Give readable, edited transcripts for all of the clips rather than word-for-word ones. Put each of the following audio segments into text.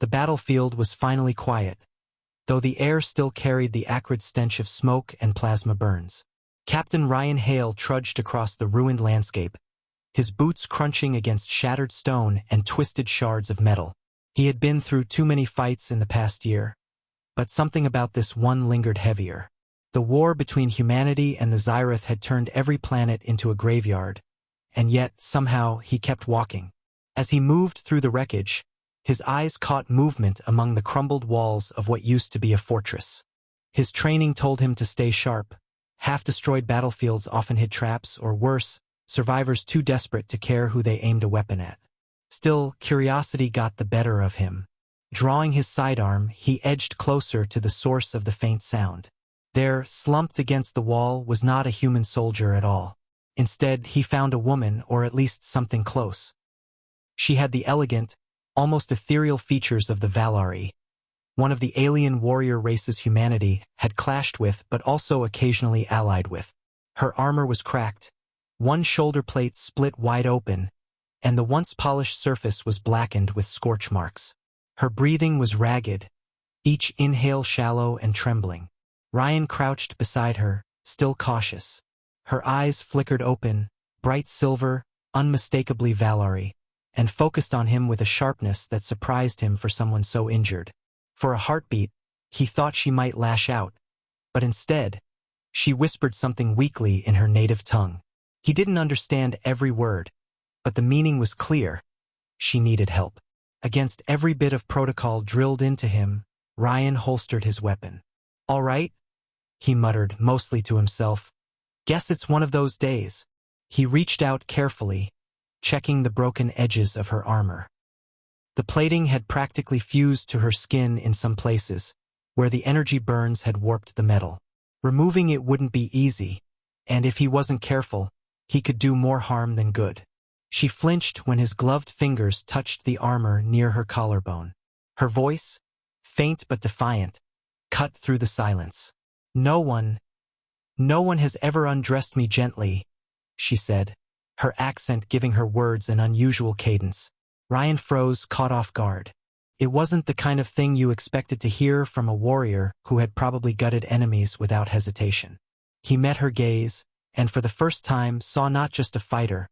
The battlefield was finally quiet, though the air still carried the acrid stench of smoke and plasma burns. Captain Ryan Hale trudged across the ruined landscape, his boots crunching against shattered stone and twisted shards of metal. He had been through too many fights in the past year, but something about this one lingered heavier. The war between humanity and the Xyrath had turned every planet into a graveyard, and yet, somehow, he kept walking. As he moved through the wreckage, his eyes caught movement among the crumbled walls of what used to be a fortress. His training told him to stay sharp. Half-destroyed battlefields often hid traps, or worse, survivors too desperate to care who they aimed a weapon at. Still, curiosity got the better of him. Drawing his sidearm, he edged closer to the source of the faint sound. There, slumped against the wall, was not a human soldier at all. Instead, he found a woman, or at least something close. She had the elegant, almost ethereal features of the Valari, one of the alien warrior races humanity had clashed with but also occasionally allied with. Her armor was cracked, one shoulder plate split wide open, and the once polished surface was blackened with scorch marks. Her breathing was ragged, each inhale shallow and trembling. Ryan crouched beside her, still cautious. Her eyes flickered open, bright silver, unmistakably Valari, and focused on him with a sharpness that surprised him for someone so injured. For a heartbeat, he thought she might lash out, but instead, she whispered something weakly in her native tongue. He didn't understand every word, but the meaning was clear. She needed help. Against every bit of protocol drilled into him, Ryan holstered his weapon. "All right," he muttered, mostly to himself. "Guess it's one of those days." He reached out carefully, checking the broken edges of her armor. The plating had practically fused to her skin in some places, where the energy burns had warped the metal. Removing it wouldn't be easy, and if he wasn't careful, he could do more harm than good. She flinched when his gloved fingers touched the armor near her collarbone. Her voice, faint but defiant, cut through the silence. No one has ever undressed me gently," she said, her accent giving her words an unusual cadence. Ryan froze, caught off guard. It wasn't the kind of thing you expected to hear from a warrior who had probably gutted enemies without hesitation. He met her gaze, and for the first time saw not just a fighter,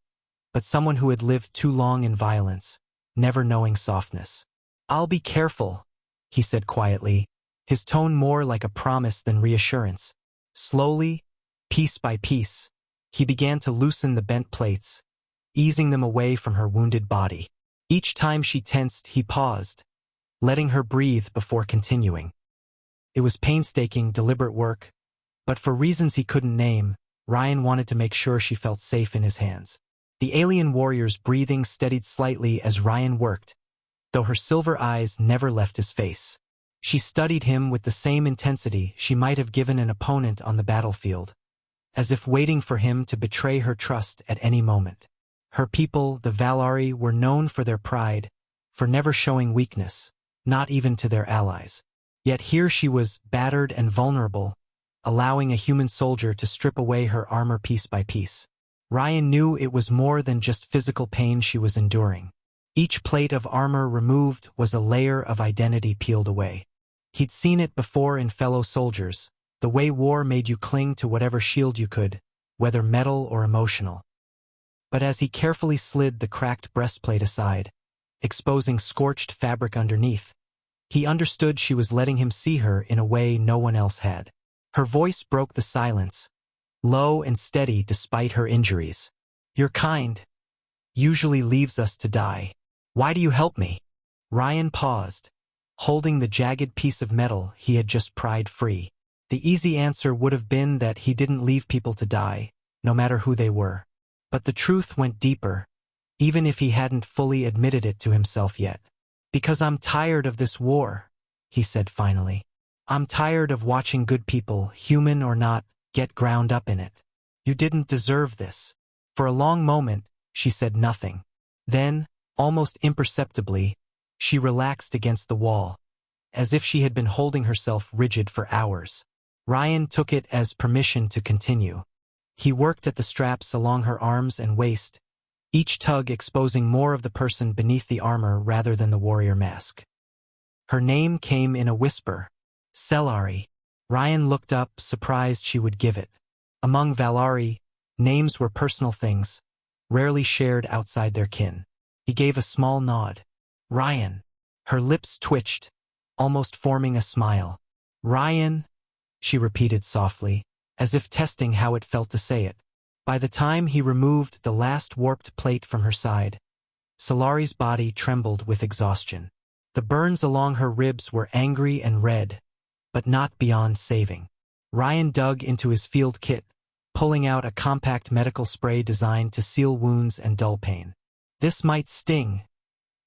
but someone who had lived too long in violence, never knowing softness. "I'll be careful," he said quietly, his tone more like a promise than reassurance. Slowly, piece by piece, he began to loosen the bent plates, easing them away from her wounded body. Each time she tensed, he paused, letting her breathe before continuing. It was painstaking, deliberate work, but for reasons he couldn't name, Ryan wanted to make sure she felt safe in his hands. The alien warrior's breathing steadied slightly as Ryan worked, though her silver eyes never left his face. She studied him with the same intensity she might have given an opponent on the battlefield, as if waiting for him to betray her trust at any moment. Her people, the Valari, were known for their pride, for never showing weakness, not even to their allies. Yet here she was, battered and vulnerable, allowing a human soldier to strip away her armor piece by piece. Ryan knew it was more than just physical pain she was enduring. Each plate of armor removed was a layer of identity peeled away. He'd seen it before in fellow soldiers, the way war made you cling to whatever shield you could, whether metal or emotional. But as he carefully slid the cracked breastplate aside, exposing scorched fabric underneath, he understood she was letting him see her in a way no one else had. Her voice broke the silence, low and steady despite her injuries. "Your kind usually leaves us to die. Why do you help me?" Ryan paused, holding the jagged piece of metal he had just pried free. The easy answer would have been that he didn't leave people to die, no matter who they were. But the truth went deeper, even if he hadn't fully admitted it to himself yet. "Because I'm tired of this war," he said finally. "I'm tired of watching good people, human or not, get ground up in it. You didn't deserve this." For a long moment, she said nothing. Then, almost imperceptibly, she relaxed against the wall, as if she had been holding herself rigid for hours. Ryan took it as permission to continue. He worked at the straps along her arms and waist, each tug exposing more of the person beneath the armor rather than the warrior mask. Her name came in a whisper. Selari. Ryan looked up, surprised she would give it. Among Valari, names were personal things, rarely shared outside their kin. He gave a small nod. Ryan. Her lips twitched, almost forming a smile. Ryan, she repeated softly, as if testing how it felt to say it. By the time he removed the last warped plate from her side, Solari's body trembled with exhaustion. The burns along her ribs were angry and red, but not beyond saving. Ryan dug into his field kit, pulling out a compact medical spray designed to seal wounds and dull pain. This might sting,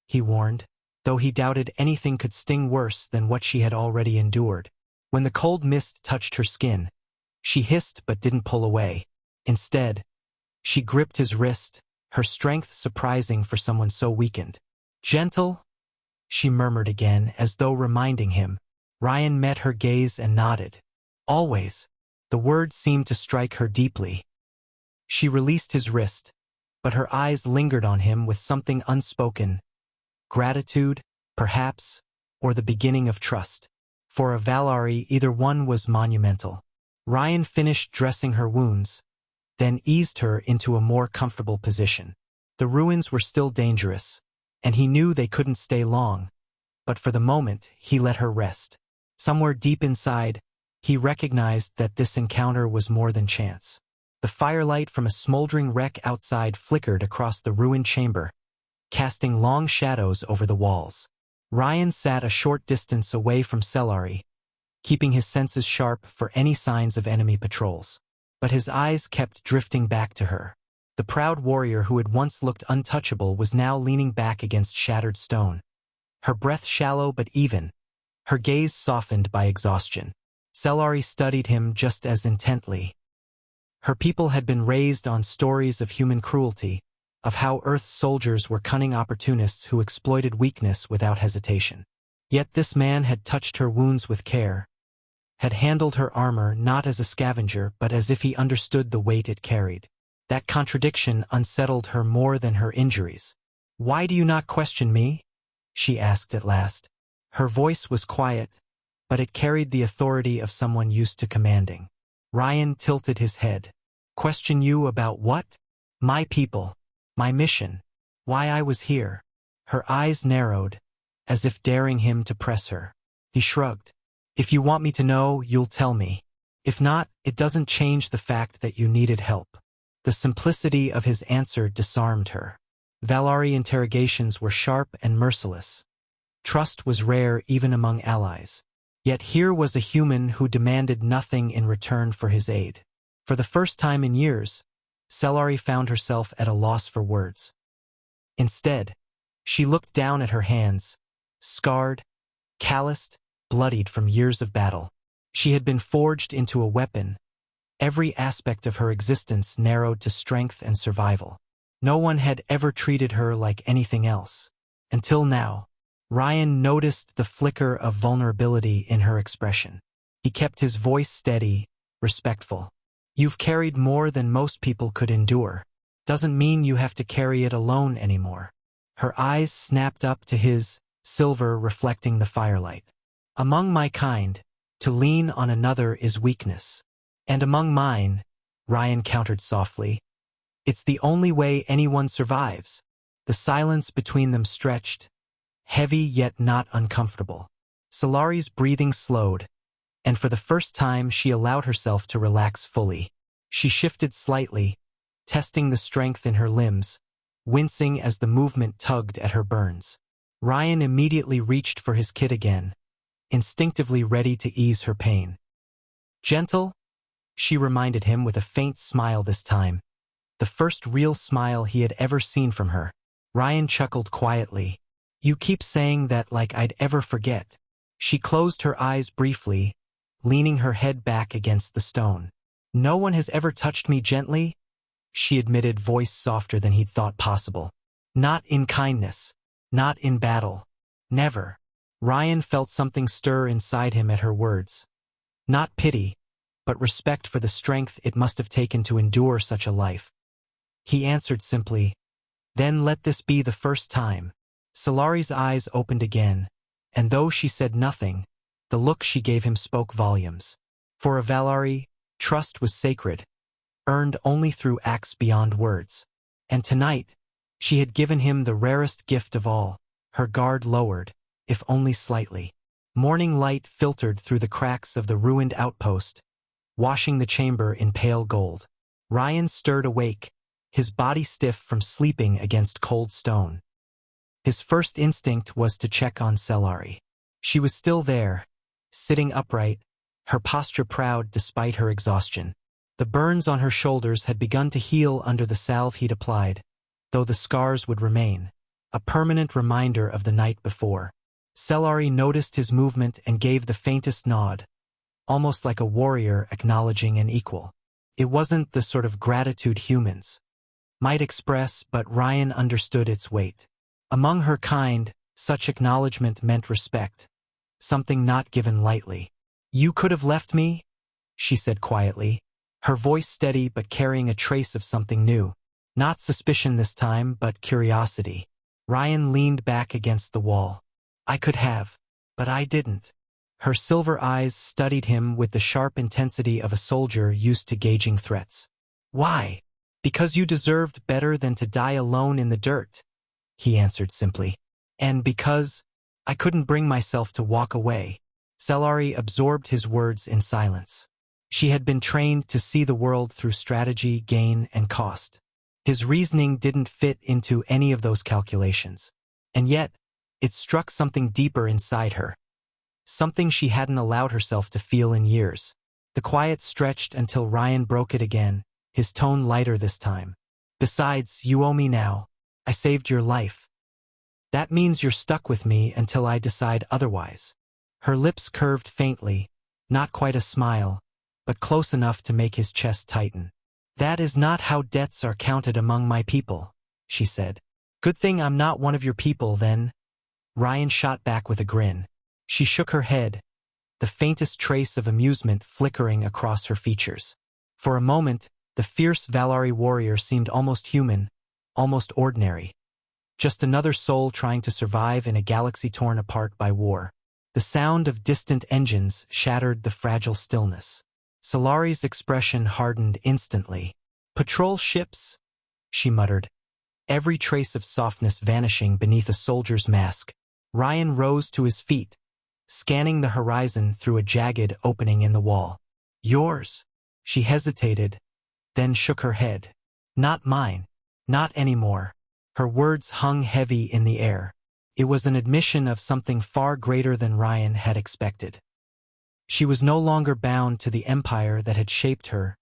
he warned, though he doubted anything could sting worse than what she had already endured. When the cold mist touched her skin, she hissed but didn't pull away. Instead, she gripped his wrist, her strength surprising for someone so weakened. Gentle, she murmured again, as though reminding him. Ryan met her gaze and nodded. Always. The word seemed to strike her deeply. She released his wrist, but her eyes lingered on him with something unspoken. Gratitude, perhaps, or the beginning of trust. For a Valari, either one was monumental. Ryan finished dressing her wounds, then eased her into a more comfortable position. The ruins were still dangerous, and he knew they couldn't stay long, but for the moment he let her rest. Somewhere deep inside, he recognized that this encounter was more than chance. The firelight from a smoldering wreck outside flickered across the ruined chamber, casting long shadows over the walls. Ryan sat a short distance away from Selari, keeping his senses sharp for any signs of enemy patrols. But his eyes kept drifting back to her. The proud warrior who had once looked untouchable was now leaning back against shattered stone. Her breath shallow but even, her gaze softened by exhaustion. Selari studied him just as intently. Her people had been raised on stories of human cruelty, of how Earth's soldiers were cunning opportunists who exploited weakness without hesitation. Yet this man had touched her wounds with care, had handled her armor not as a scavenger but as if he understood the weight it carried. That contradiction unsettled her more than her injuries. "Why do you not question me?" she asked at last. Her voice was quiet, but it carried the authority of someone used to commanding. Ryan tilted his head. "Question you about what?" "My people. My mission. Why I was here." Her eyes narrowed, as if daring him to press her. He shrugged. "If you want me to know, you'll tell me. If not, it doesn't change the fact that you needed help." The simplicity of his answer disarmed her. Valari interrogations were sharp and merciless. Trust was rare even among allies. Yet here was a human who demanded nothing in return for his aid. For the first time in years, Selari found herself at a loss for words. Instead, she looked down at her hands, scarred, calloused, bloodied from years of battle. She had been forged into a weapon, every aspect of her existence narrowed to strength and survival. No one had ever treated her like anything else. Until now. Ryan noticed the flicker of vulnerability in her expression. He kept his voice steady, respectful. "You've carried more than most people could endure. Doesn't mean you have to carry it alone anymore." Her eyes snapped up to his, silver reflecting the firelight. "Among my kind, to lean on another is weakness. And among mine," Ryan countered softly, "it's the only way anyone survives." The silence between them stretched, heavy yet not uncomfortable. Solari's breathing slowed, and for the first time she allowed herself to relax fully. She shifted slightly, testing the strength in her limbs, wincing as the movement tugged at her burns. Ryan immediately reached for his kit again, instinctively ready to ease her pain. "Gentle?" she reminded him with a faint smile this time, the first real smile he had ever seen from her. Ryan chuckled quietly. "You keep saying that like I'd ever forget." She closed her eyes briefly, leaning her head back against the stone. "No one has ever touched me gently," she admitted, voice softer than he'd thought possible. "Not in kindness. Not in battle. Never." Ryan felt something stir inside him at her words. Not pity, but respect for the strength it must have taken to endure such a life. He answered simply, "Then let this be the first time." Solari's eyes opened again, and though she said nothing, the look she gave him spoke volumes. For a Valari, trust was sacred, earned only through acts beyond words. And tonight, she had given him the rarest gift of all, her guard lowered, if only slightly. Morning light filtered through the cracks of the ruined outpost, washing the chamber in pale gold. Ryan stirred awake, his body stiff from sleeping against cold stone. His first instinct was to check on Selari. She was still there, sitting upright, her posture proud despite her exhaustion. The burns on her shoulders had begun to heal under the salve he'd applied, though the scars would remain, a permanent reminder of the night before. Selari noticed his movement and gave the faintest nod, almost like a warrior acknowledging an equal. It wasn't the sort of gratitude humans might express, but Ryan understood its weight. Among her kind, such acknowledgement meant respect, something not given lightly. "You could have left me?" she said quietly, her voice steady but carrying a trace of something new. Not suspicion this time, but curiosity. Ryan leaned back against the wall. "I could have, but I didn't." Her silver eyes studied him with the sharp intensity of a soldier used to gauging threats. "Why? Because you deserved better than to die alone in the dirt," he answered simply. "And because I couldn't bring myself to walk away." Selari absorbed his words in silence. She had been trained to see the world through strategy, gain, and cost. His reasoning didn't fit into any of those calculations. And yet, it struck something deeper inside her. Something she hadn't allowed herself to feel in years. The quiet stretched until Ryan broke it again, his tone lighter this time. "Besides, you owe me now. I saved your life. That means you're stuck with me until I decide otherwise." Her lips curved faintly, not quite a smile, but close enough to make his chest tighten. "That is not how debts are counted among my people," she said. "Good thing I'm not one of your people, then." Ryan shot back with a grin. She shook her head, the faintest trace of amusement flickering across her features. For a moment, the fierce Valari warrior seemed almost human, almost ordinary. Just another soul trying to survive in a galaxy torn apart by war. The sound of distant engines shattered the fragile stillness. Solari's expression hardened instantly. "Patrol ships?" she muttered, every trace of softness vanishing beneath a soldier's mask. Ryan rose to his feet, scanning the horizon through a jagged opening in the wall. "Yours?" She hesitated, then shook her head. "Not mine. Not anymore." Her words hung heavy in the air. It was an admission of something far greater than Ryan had expected. She was no longer bound to the empire that had shaped her,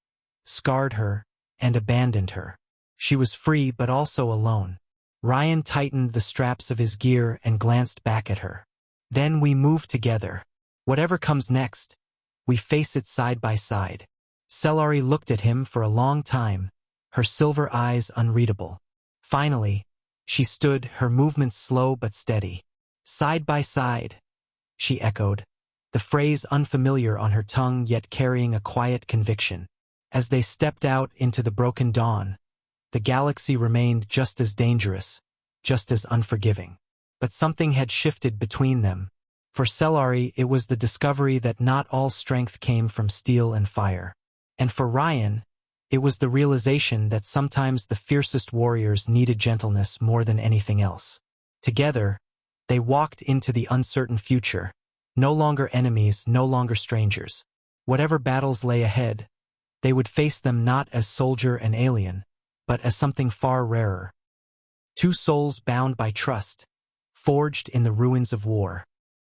scarred her, and abandoned her. She was free but also alone. Ryan tightened the straps of his gear and glanced back at her. "Then we move together. Whatever comes next, we face it side by side." Selari looked at him for a long time, her silver eyes unreadable. Finally, she stood, her movements slow but steady. "Side by side," she echoed, the phrase unfamiliar on her tongue yet carrying a quiet conviction. As they stepped out into the broken dawn, the galaxy remained just as dangerous, just as unforgiving. But something had shifted between them. For Selari, it was the discovery that not all strength came from steel and fire. And for Ryan, it was the realization that sometimes the fiercest warriors needed gentleness more than anything else. Together, they walked into the uncertain future, no longer enemies, no longer strangers. Whatever battles lay ahead, they would face them not as soldier and alien, but as something far rarer. Two souls bound by trust, forged in the ruins of war.